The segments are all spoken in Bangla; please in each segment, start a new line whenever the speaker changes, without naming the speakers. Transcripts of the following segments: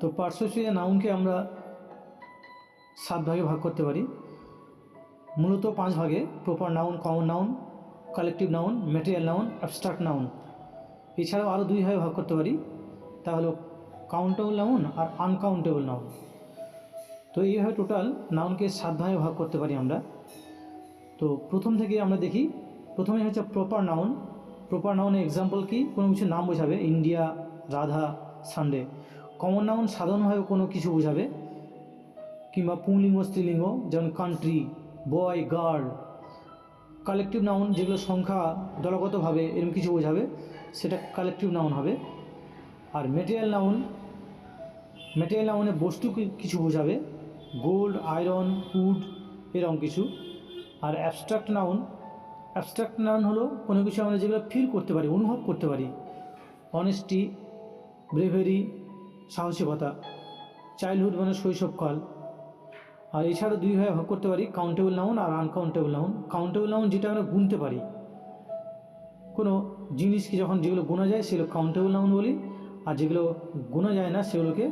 তো পার্শ্বস্পেসিক নাউনকে আমরা 7 ভাগে ভাগ করতে পারি, মূলত 5 ভাগে: proper noun, common noun, collective noun, material noun, abstract noun. এছাড়াও আরও 2 ভাগে ভাগ করতে পারি, তা হলো কাউন্টেবল নাউন আর আনকাউন্টেবল নাউন। তো এইভাবে টোটাল নাউনকে 7 ভাগে ভাগ করতে পারি আমরা। তো প্রথম থেকে আমরা দেখি, প্রথমে হচ্ছে প্রপার নাউন। প্রপার নাউনের এক্সাম্পল কি? কোনো কিছু নাম বোঝাবে, India, Radha, Sunday. Common noun সাধারণভাবে কোনো কিছু বোঝাবে, কিংবা পুংলিঙ্গ স্ত্রীলিঙ্গ, যেমন কান্ট্রি, বয়, গার্ল। কালেকটিভ নাউন যেগুলো সংখ্যা দলগতভাবে এরকম কিছু বোঝাবে, সেটা কালেকটিভ নাউন হবে। আর ম্যাটেরিয়াল নাউনে বস্তু কিছু বোঝাবে, গোল্ড, আয়রন, উড, এরকম কিছু। আর অ্যাবস্ট্রাক্ট নাউন হলো কোনো কিছু আমরা যেগুলো ফিল করতে পারি, অনুভব করতে পারি, অনেস্টি, ব্রেভেরি, সাহসিকতা। চাইল্ডহুড মানে শৈশবকাল। আর এছাড়া 2 ভাগে ভাগ করতে পারি, কাউন্টেবল নাউন আর আনকাউন্টেবল নাউন। কাউন্টেবল নাউন যেটা আমরা গুনতে পারি, কোনো জিনিসকে যখন যেগুলো গোনা যায় সেগুলো কাউন্টেবল নাউন বলি, আর যেগুলো গোনা যায় না সেগুলোকে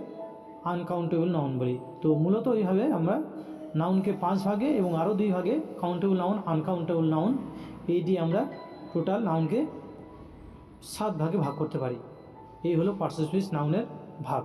আনকাউন্টেবল নাউন বলি। তো মূলত এইভাবে আমরা নাউনকে 5 ভাগে এবং আরও 2 ভাগে, কাউন্টেবল নাউন, আনকাউন্টেবল নাউন, এই দিয়ে আমরা টোটাল নাউনকে 7 ভাগে ভাগ করতে পারি। এই হলো পার্শ্বস্পেস নাউনের ভাগ।